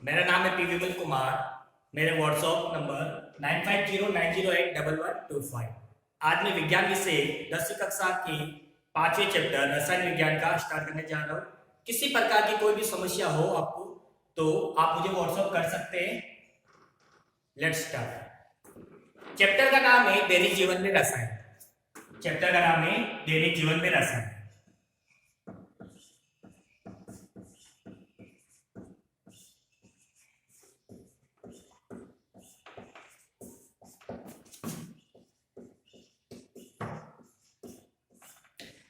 मेरा नाम है पी विमल कुमार। मेरे व्हाट्सएप नंबर 9509081125। आज मैं विज्ञान विषय 10वीं कक्षा के 5वें चैप्टर रसायन विज्ञान का स्टार्ट करने जा रहा हूँ। किसी प्रकार की कोई भी समस्या हो आपको तो आप मुझे व्हाट्सएप कर सकते हैं। Let's start. चैप्टर का नाम है दैनिक जीवन में रसायन। चैप्टर का नाम है दैनिक जीवन में रसायन।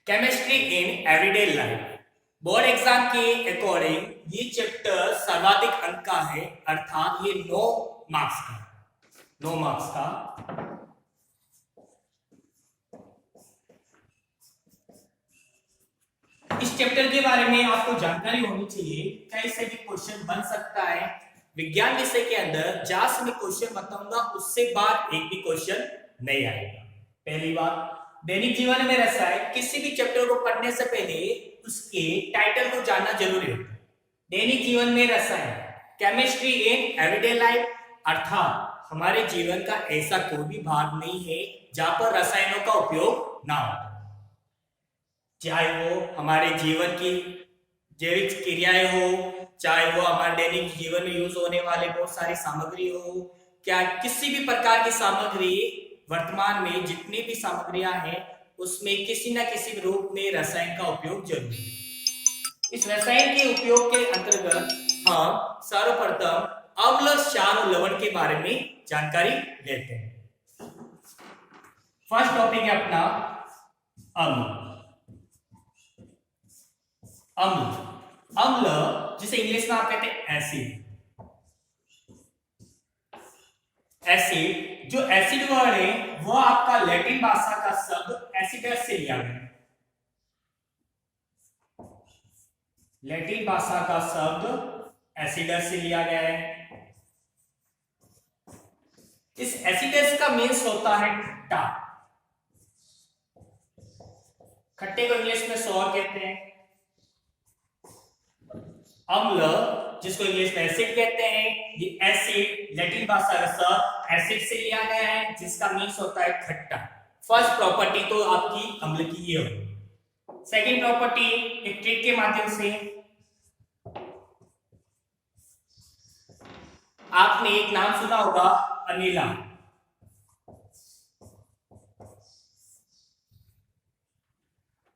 Chemistry in everyday life. Board exam के अकॉर्डिंग ये चैप्टर सर्वाधिक अंक का है, अर्थात ये 9 मार्क्स का। इस चैप्टर के बारे में आपको जानकारी होनी चाहिए, कैसे भी क्वेश्चन बन सकता है। विज्ञान विषय के अंदर जहां से मैं क्वेश्चन बताऊंगा उससे बाद एक भी क्वेश्चन नहीं आएगा। पहली बात, दैनिक जीवन में रसायन। किसी भी चैप्टर को पढ़ने से पहले उसके टाइटल को जानना जरूरी होता है। दैनिक जीवन में रसायन, केमिस्ट्री इन एवरीडे लाइफ, अर्थात हमारे जीवन का ऐसा कोई भी भाग नहीं है जहां पर रसायनों का उपयोग ना हो, चाहे वो हमारे जीवन की जैविक क्रियाएं हो, चाहे वो हमारे दैनिक जीवन में यूज होने वाले बहुत सारी सामग्री हो, क्या किसी भी प्रकार की सामग्री, वर्तमान में जितनी भी सामग्रियां हैं उसमें किसी न किसी रूप में रसायन का उपयोग जरूरी है। इस रसायन के उपयोग के अंतर्गत हम सर्वप्रथम अम्ल, क्षार और लवण के बारे में जानकारी लेते हैं। फर्स्ट टॉपिक है अपना अम्ल। अम्ल जिसे इंग्लिश में आप कहते हैं एसिड। एसिड, जो एसिड वर्ड है वो आपका लैटिन भाषा का शब्द एसिडस से लिया गया। लैटिन भाषा का शब्द एसिडस से लिया गया है। इस एसिडस का मीन्स होता है खट्टा। खट्टे को इंग्लिश में सोर कहते हैं। अम्ल, जिसको इंग्लिश में एसिड कहते हैं, ये एसिड लैटिन भाषा का शब्द एसिड से लिया गया है जिसका मीन्स होता है खट्टा। फर्स्ट प्रॉपर्टी तो आपकी अम्ल की ये होगी। सेकंड प्रॉपर्टी, एक ट्रिक के माध्यम से आपने एक नाम सुना होगा, अनिला।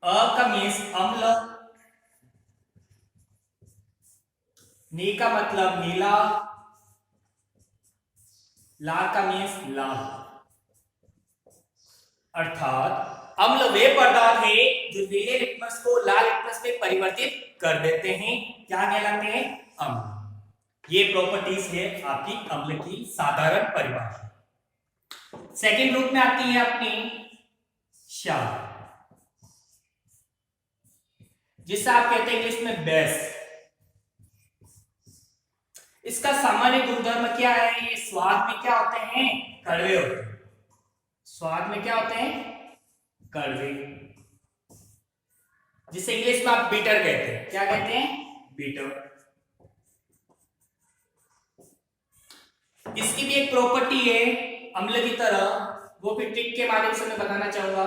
अ का मीन्स अम्ल, नी का मतलब नीला, ला का मीन्स लाल। अर्थात अम्ल वे पदार्थ है जो नीले लिटमस को लाल लिटमस में परिवर्तित कर देते हैं। क्या कहलाते हैं? अम्ल। ये प्रॉपर्टीज है आपकी अम्ल की साधारण परिभाषा। सेकंड रूप में आती है अपनी क्षार, जिसे आप कहते हैं इंग्लिश में बेस। इसका सामान्य गुणधर्म क्या है? ये स्वाद में क्या होते हैं? कड़वे होते हैं। स्वाद में क्या होते हैं? कड़वे, जिसे इंग्लिश में आप बीटर कहते हैं। क्या कहते हैं? बीटर। इसकी भी एक प्रॉपर्टी है अम्ल की तरह, वो भी ट्रिक के माध्यम से मैं बताना चाहूंगा।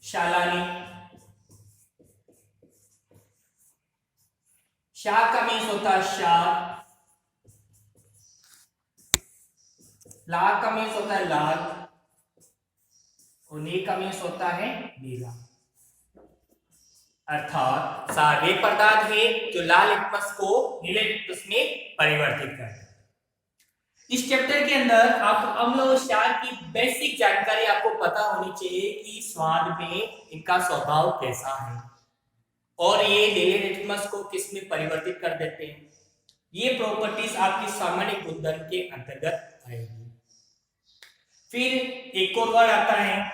शालानी। क्षार का मीन्स होता है क्षार, लाल का मीन्स होता है लाल और नील का मीन्स होता है नीला। अर्थात क्षार वे पदार्थ है जो लाल लिटमस को नीले लिटमस में परिवर्तित करते हैं। इस चैप्टर के अंदर आपको अम्ल और क्षार की बेसिक जानकारी आपको पता होनी चाहिए कि स्वाद में इनका स्वभाव कैसा है और ये नीले लिटमस को किस में परिवर्तित कर देते हैं। ये प्रॉपर्टीज आपकी सामान्य गुणधर्म के अंतर्गत आएगी। फिर एक और वर्ड आता है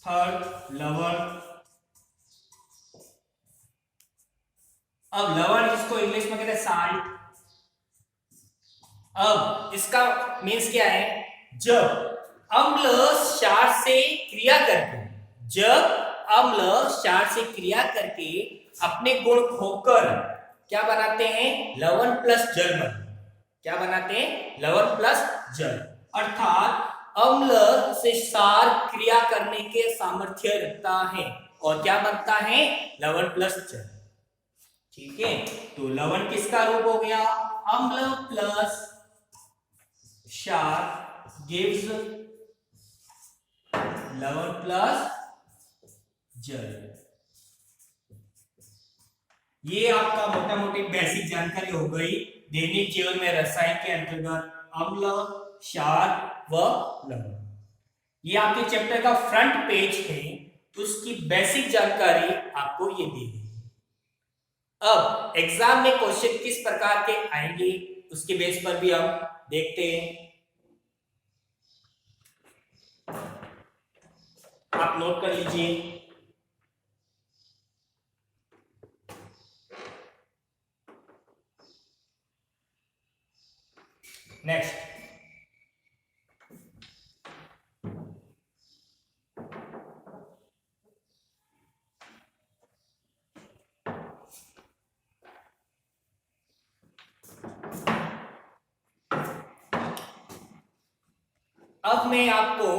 थर्ड, लवण। अब लवण, जिसको इंग्लिश में कहते हैं साल्ट। अब इसका मीन्स क्या है? जब अम्ल क्षार से क्रिया करके, जब अम्ल क्षार से क्रिया करके अपने गुण खोकर क्या बनाते हैं, लवण प्लस जल क्या बनाते हैं, लवण प्लस जल। अर्थात अम्ल से क्षार क्रिया करने के सामर्थ्य रखता है और क्या बनता है, लवण प्लस जल। ठीक है, तो लवण किसका रूप हो गया, अम्ल प्लस क्षार गिव्स लवण प्लस जल। ये आपका मोटा मोटी बेसिक जानकारी हो गई दैनिक जीवन में रसायन के अंतर्गत अम्ल, क्षार व लवण। ये आपके चैप्टर का फ्रंट पेज है, तो उसकी बेसिक जानकारी आपको ये दी गई। अब एग्जाम में क्वेश्चन किस प्रकार के आएंगे उसके बेस पर भी हम देखते हैं। आप नोट कर लीजिए। नेक्स्ट, अब मैं आपको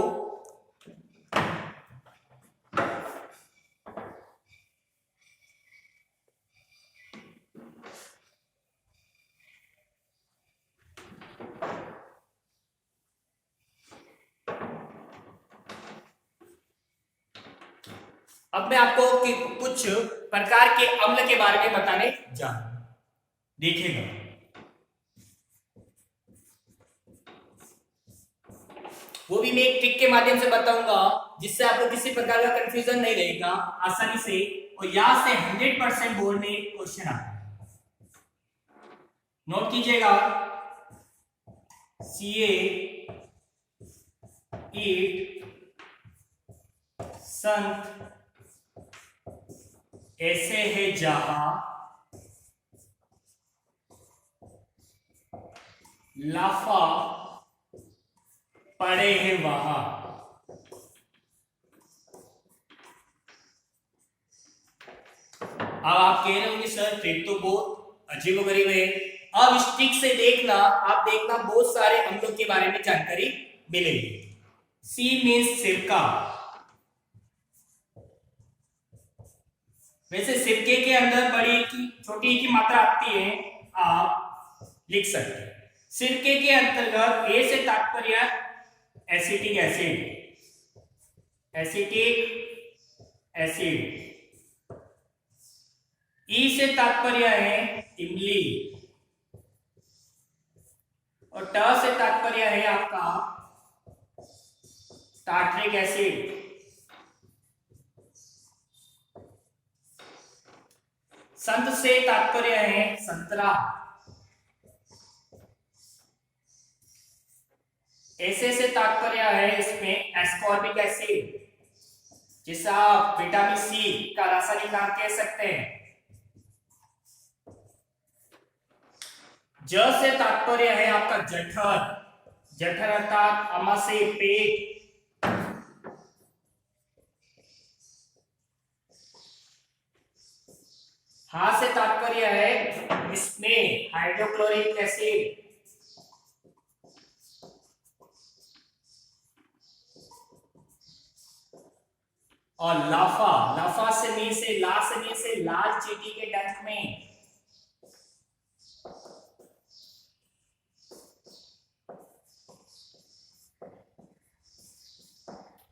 कुछ प्रकार के अम्ल के बारे में बताने जा रहा हूं। देखिएगा, वो भी मैं एक ट्रिक के माध्यम से बताऊंगा जिससे आपको किसी प्रकार का कंफ्यूजन नहीं रहेगा आसानी से, और यहां से 100% बोर्ड में क्वेश्चन आता है। नोट कीजिएगा, Ca 8 संत ऐसे है जहां लाफा पड़े हैं वहां। अब आप कह रहे होंगे सर ट्रिक तो बहुत अजीबोगरीब है। अब इस ट्रिक से देखना, आप देखना बहुत सारे अम्लों के बारे में जानकारी मिलेगी। सी मीन्स सिरका। वैसे सिरके के अंदर बड़ी की छोटी की मात्रा आती है, आप लिख सकते हैं। सिरके के अंतर्गत ए से तात्पर्य एसिटिक एसिड, एसिटिक एसिड। ई से तात्पर्य है इमली, और ट से तात्पर्य है आपका टार्ट्रिक एसिड। संत से तात्पर्य है संतरा। ऐसे से तात्पर्य है इसमें एस्कॉर्बिक एसिड, जिसे आप विटामिन सी का रासायनिक नाम कह सकते हैं। ज से तात्पर्य है आपका जठर, जठर अर्थात अमाशय पेट। हा से तात्पर्य है इसमें हाइड्रोक्लोरिक एसिड। और लाफा, लाफा से नी से ला से नी से लाल चींटी के डंक में।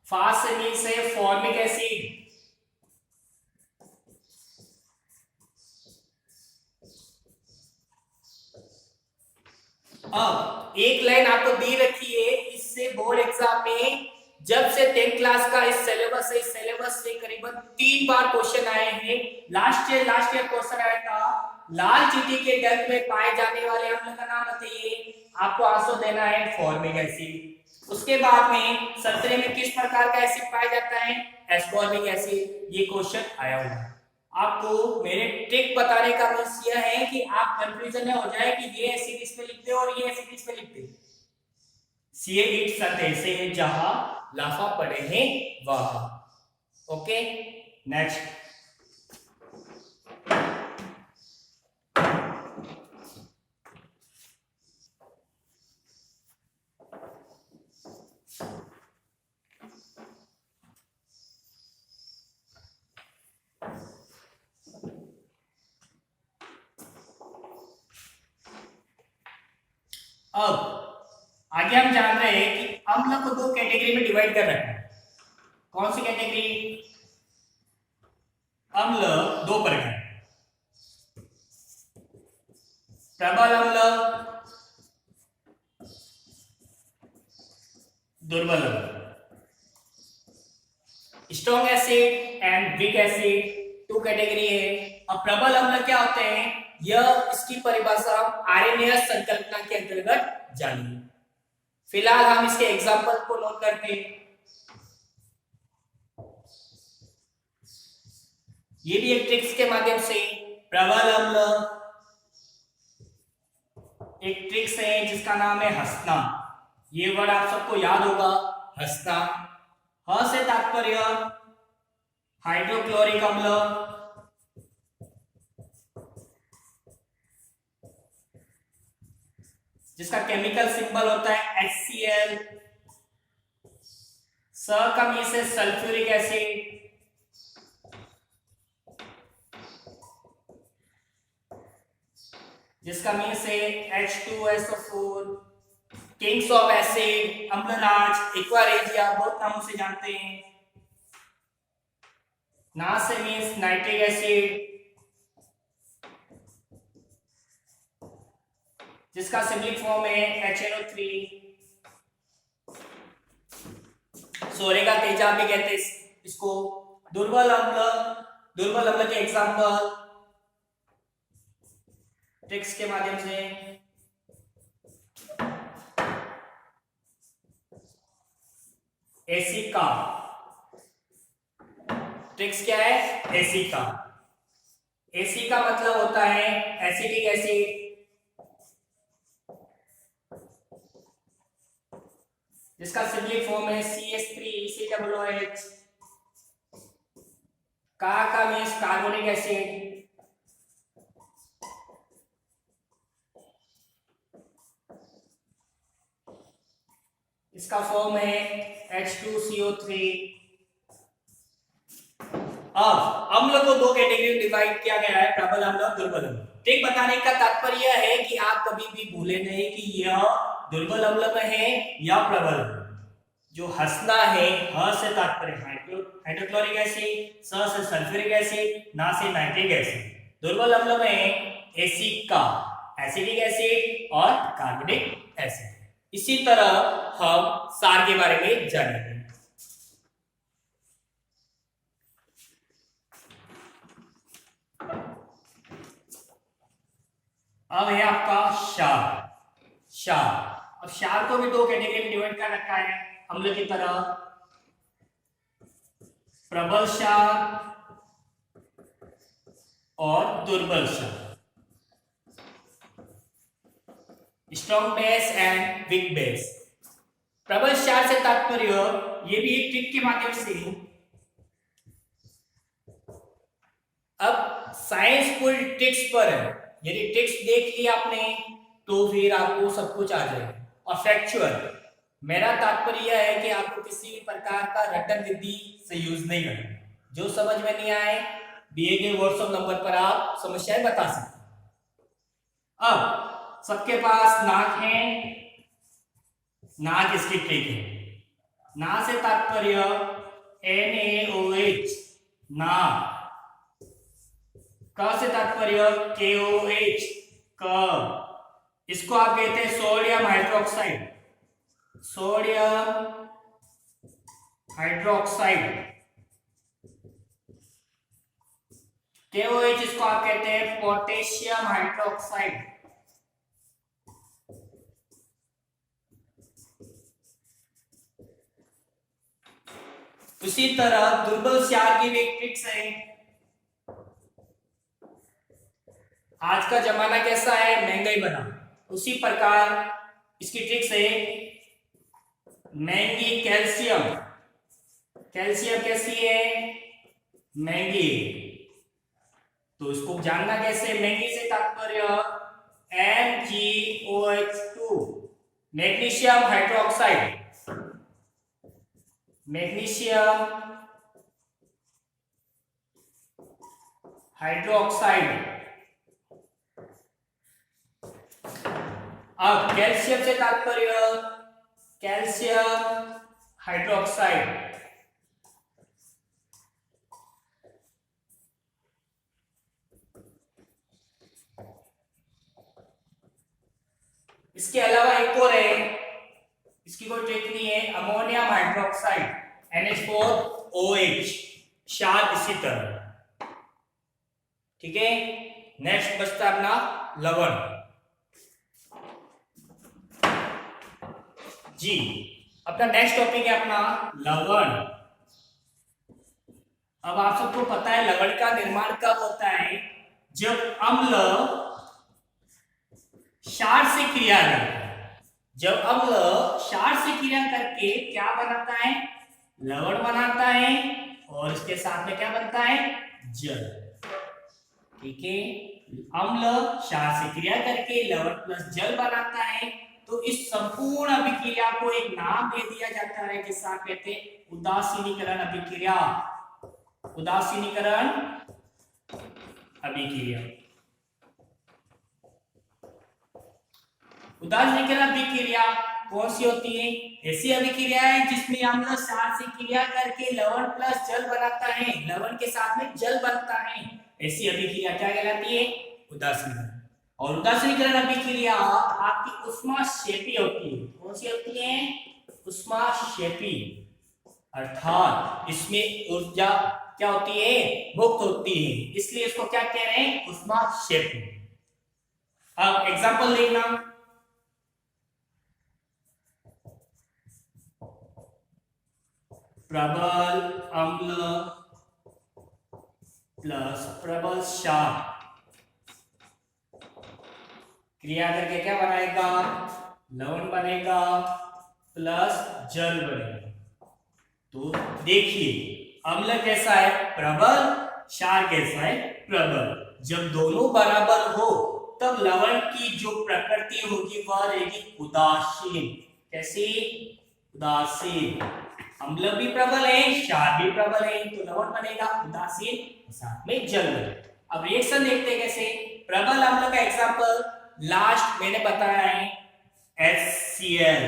फा से नी से फॉर्मिक एसिड। अब एक लाइन आपको दी रखी है, इससे बोर्ड एग्जाम में जब से 10th क्लास का इस सिलेबस से करीबन 3 बार क्वेश्चन आए हैं। लास्ट ईयर क्वेश्चन आया था लाल चींटी के डंक में पाए जाने वाले अम्ल का नाम बताइए। आपको आंसर देना है फॉर्मिक एसिड। उसके बाद में संतरे में किस प्रकार का एसिड पाया जाता है, एस्कॉर्बिक एसिड। ये क्वेश्चन आया हुआ है। आपको मेरे ट्रिक बताने का मतलब यह है कि आप कंफ्यूजन में हो जाए कि ये एसिड इस पे लिखते और ये एसिड इस पे लिखते। Ca8 संत ऐसे है जहां लाफा पड़े हैं वहां। Okay, next. अब आगे हम जान रहे हैं कि अम्ल को दो कैटेगरी में डिवाइड कर रखा है। कौन सी कैटेगरी? अम्ल दो प्रकार, प्रबल अम्ल, दुर्बल अम्ल। Strong acid and weak acid two category है। अब प्रबल अम्ल क्या होते हैं, यह इसकी परिभाषा हम आरएनएएस संकल्पना के अंतर्गत जानेंगे। फिलहाल हम इसके एग्जांपल को नोट करते हैं। ये भी एक ट्रिक्स के माध्यम से प्रबल अम्ल एक ट्रिक्स है जिसका नाम है हंसना। ये वर्ड आप सबको याद होगा, हंसना। ह से तात्पर्य हाइड्रोक्लोरिक अम्ल, जिसका केमिकल सिंबल होता है HCl। स का मीन से सल्फ्यूरिक एसिड, जिसका मीन से H2SO4। Kings of acid, Amalraj, aqua regia, बहुत नामों से जानते हैं। ना से मीन्स नाइट्रिक एसिड, जिसका सिंबलिक फॉर्म है HNO3। सोरे का तेजाब भी कहते हैं इसको। दुर्बल अम्ल, दुर्बल अम्ल के एग्जांपल ट्रिक्स के माध्यम से एसिका। ट्रिक्स क्या है? एसिका। एसिका मतलब होता है एसिटिक एसिड, जिसका सिंबलिक फॉर्म है CH3COOH। का मीन्स कार्बोनिक एसिड, इसका फॉर्म है H2CO3। अब अम्ल को दो कैटेगरी में डिवाइड किया गया है, प्रबल अम्ल और दुर्बल अम्ल। ठीक बताने का तात्पर्य है कि आप कभी भी भूले नहीं कि यह दुर्बल अम्ल में है या प्रबल अम्ल। जो हंसना है, ह से तात्पर्य हाइड्रोक्लोरिक एसिड, स से सल्फ्यूरिक एसिड, ना से नाइट्रिक एसिड। दुर्बल अम्ल में एसिका, एसिटिक एसिड और कार्बोनिक एसिड। इसी तरह हम सार के बारे में जानेंगे। अब है आपका क्षार। क्षार, अब क्षार को भी दो कैटेगरी में डिवाइड कर रखा है अम्ल की तरह, प्रबल क्षार और दुर्बल क्षार, strong base and weak base. प्रबल क्षार से तात्पर्य, ये भी एक ट्रिक के माध्यम से। अब साइंस फुल ट्रिक्स पर है, यदि ट्रिक्स देख लिया आपने तो फिर आपको सब कुछ आ जाएगा। और फैक्चुअल, मेरा तात्पर्य यह है कि आपको किसी भी प्रकार का रटन विधि से यूज नहीं करना। जो समझ में नहीं आए दिए गए व्हाट्सएप नंबर पर आप समस्याएं बता सकते। अब सबके पास नाक है, नाक इसकी ट्रिक है। ना से तात्पर्य NaOH, ना। क से तात्पर्य KOH, क। इसको आप कहते हैं sodium hydroxide, sodium hydroxide. KOH इसको आप कहते हैं पोटेशियम हाइड्रोक्साइड। उसी तरह दुर्बल क्षार की भी एक ट्रिक्स है। आज का जमाना कैसा है, महंगाई बना, उसी प्रकार इसकी ट्रिक्स है महंगी कैल्शियम। कैल्शियम कैसी है, महंगी। तो इसको जानना कैसे, महंगी से तात्पर्य MgOH2, magnesium hydroxide. Magnesium hydroxide. अब कैल्शियम से तात्पर्य कैल्शियम हाइड्रोक्साइड, इसके अलावा एक और है, इसकी कोई ट्रिक नहीं है, अमोनियम हाइड्रोक्साइड NH4OH, क्षार इसी तरह। ठीक है, नेक्स्ट बचता है अपना लवण। जी, अपना नेक्स्ट टॉपिक है अपना लवण। अब आप सबको पता है लवण का निर्माण कब होता है, जब अम्ल क्षार से क्रिया करता है। जब अम्ल क्षार से क्रिया करके क्या बनाता है, लवण बनाता है, और इसके साथ में क्या बनता है, जल। ठीक है, अम्ल क्षार से क्रिया करके लवण प्लस जल बनाता है। तो इस संपूर्ण अभिक्रिया को एक नाम दे दिया जाता है जिसे आप कहते हैं उदासीनीकरण अभिक्रिया। उदासीनीकरण अभिक्रिया। उदासीनीकरण अभिक्रिया कौन सी होती है, ऐसी अभिक्रिया है जिसमें अम्ल क्षार से क्रिया करके लवण प्लस जल बनाता है, लवण के साथ में जल बनता है। ऐसी अभिक्रिया क्या कहलाती है, उदासीनीकरण। और उदासीनीकरण अभिक्रिया आपकी उष्माक्षेपी होती है। कौन सी होती है, उष्माक्षेपी, अर्थात इसमें ऊर्जा क्या होती है, मुक्त होती है, इसलिए इसको क्या कह रहे हैं, उष्माक्षेपी। अब एग्जांपल देखना, प्रबल अम्ल प्लस प्रबल क्षार क्रिया करके क्या बनाएगा, लवण बनेगा प्लस जल बनेगा। तो देखिए अम्ल कैसा है, प्रबल, क्षार कैसा है, प्रबल। जब दोनों बराबर हो तब लवण की जो प्रकृति होगी वह रहेगी उदासीन। कैसी, उदासीन। अम्ल भी प्रबल है, क्षार भी प्रबल है, तो लवण बनेगा उदासीन, साथ में जल बनेगा। अब रिएक्शन देखते हैं कैसे। प्रबल अम्ल का एग्जांपल लास्ट मैंने बताया है HCl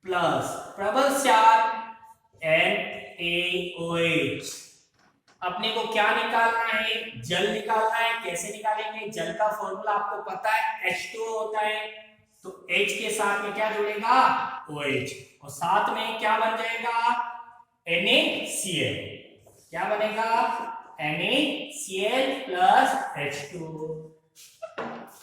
प्लस प्रबल क्षार NaOH। अपने को क्या निकालना है, जल निकालना है। कैसे निकालेंगे, जल का फॉर्मूला आपको पता है H2O होता है, तो H के साथ में क्या जुड़ेगा, OH, और साथ में क्या बन जाएगा, NaCl। क्या बनेगा, NaCl प्लस H2O।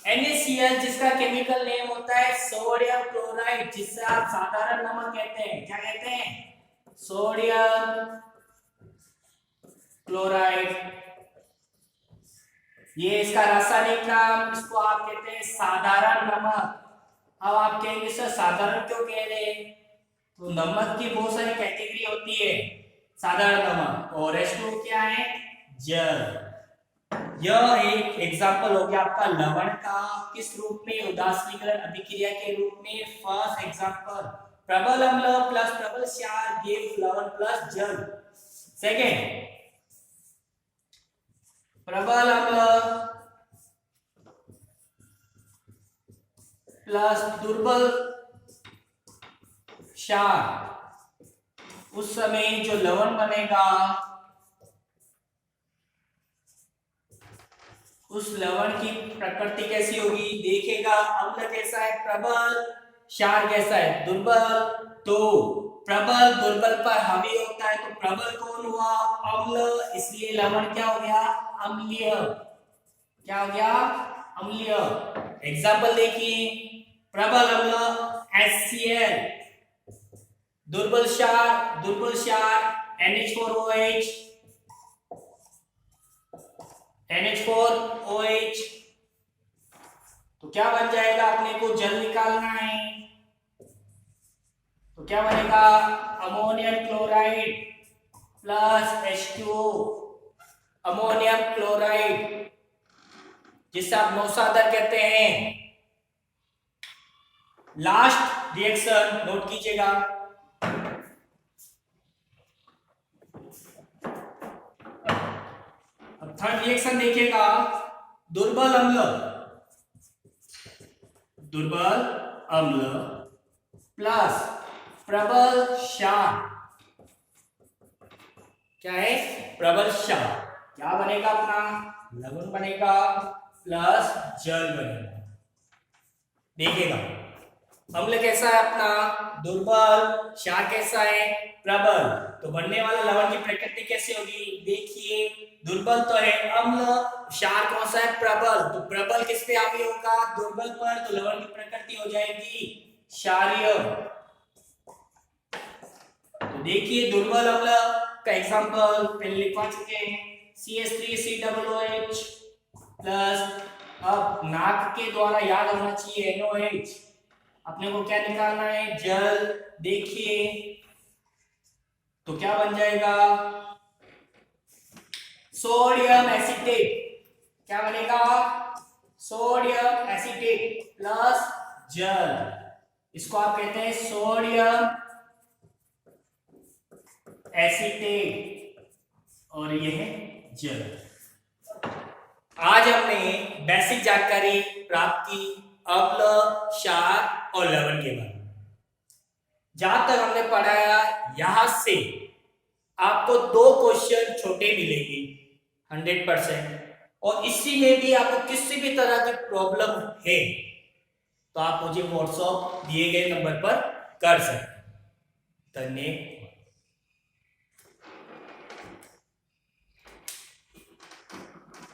NaCl जिसका केमिकल नेम होता है सोडियम क्लोराइड, जिससे आप साधारण नमक कहते हैं। क्या कहते हैं, सोडियम क्लोराइड। ये इसका रासायनिक नाम, इसको आप कहते हैं साधारण नमक। अब आप कहेंगे सर साधारण क्यों कह रहे हैं, तो नमक की बहुत सारी कैटेगरी होती है, साधारण नमक, और H2O क्या है, जल। यह एक एग्जांपल हो गया आपका लवण का, किस रूप में, उदासीनीकरण अभिक्रिया के रूप में। फर्स्ट एग्जांपल, प्रबल अम्ल प्लस प्रबल क्षार गिव्स लवण प्लस जल। सेकंड, प्रबल अम्ल प्लस दुर्बल क्षार, उस समय जो लवण बनेगा उस लवण की प्रकृति कैसी होगी, देखेगा अम्ल कैसा है, प्रबल, क्षार कैसा है, दुर्बल। तो प्रबल दुर्बल पर हावी होता है, तो प्रबल कौन हुआ, अम्ल, इसलिए लवण क्या हो गया, अम्लीय। क्या हो गया, अम्लीय। एग्जाम्पल देखिए, प्रबल अम्ल HCl, दुर्बल क्षार NH4OH, NH4OH। तो क्या बन जाएगा, अपने को जल निकालना है, तो क्या बनेगा, ammonium chloride plus H2O, ammonium chloride, जिसे आप नौसादर कहते हैं। लास्ट रिएक्शन नोट कीजिएगा, थर्ड रिएक्शन देखिएगा, दुर्बल अम्ल दुर्बल अम्ल प्लस प्रबल क्षार, क्या है प्रबल क्षार, क्या बनेगा अपना लवण बनेगा प्लस जल बनेगा। देखिएगा अम्ल कैसा है अपना दुर्बल, क्षार कैसा है प्रबल, तो बनने वाला लवण की प्रकृति कैसे होगी, देखिए दुर्बल तो है अम्ल, क्षार कौन सा है प्रबल, तो प्रबल किस पे हावी होगा दुर्बल पर, तो लवण की प्रकृति हो जाएगी क्षारीय। तो देखिए दुर्बल अम्ल का एग्जांपल पहले लिखवा चुके हैं CH3COOH प्लस, अब नाक के द्वारा याद होना चाहिए NOH, अपने को क्या निकालना है जल, देखिए तो क्या बन जाएगा सोडियम एसिटेट, क्या बनेगा सोडियम एसिटेट प्लस जल, इसको आप कहते हैं सोडियम एसिटेट और यह है जल। आज हमने बेसिक जानकारी प्राप्त की अम्ल, क्षार और लवण के बारे में। जहां तक हमने पढ़ाया यहां से आपको 2 क्वेश्चन छोटे मिलेंगे 100%, और इसी में भी आपको किसी भी तरह की प्रॉब्लम है तो आप मुझे व्हाट्सएप दिए गए नंबर पर कर सकते हैं। धन्यवाद।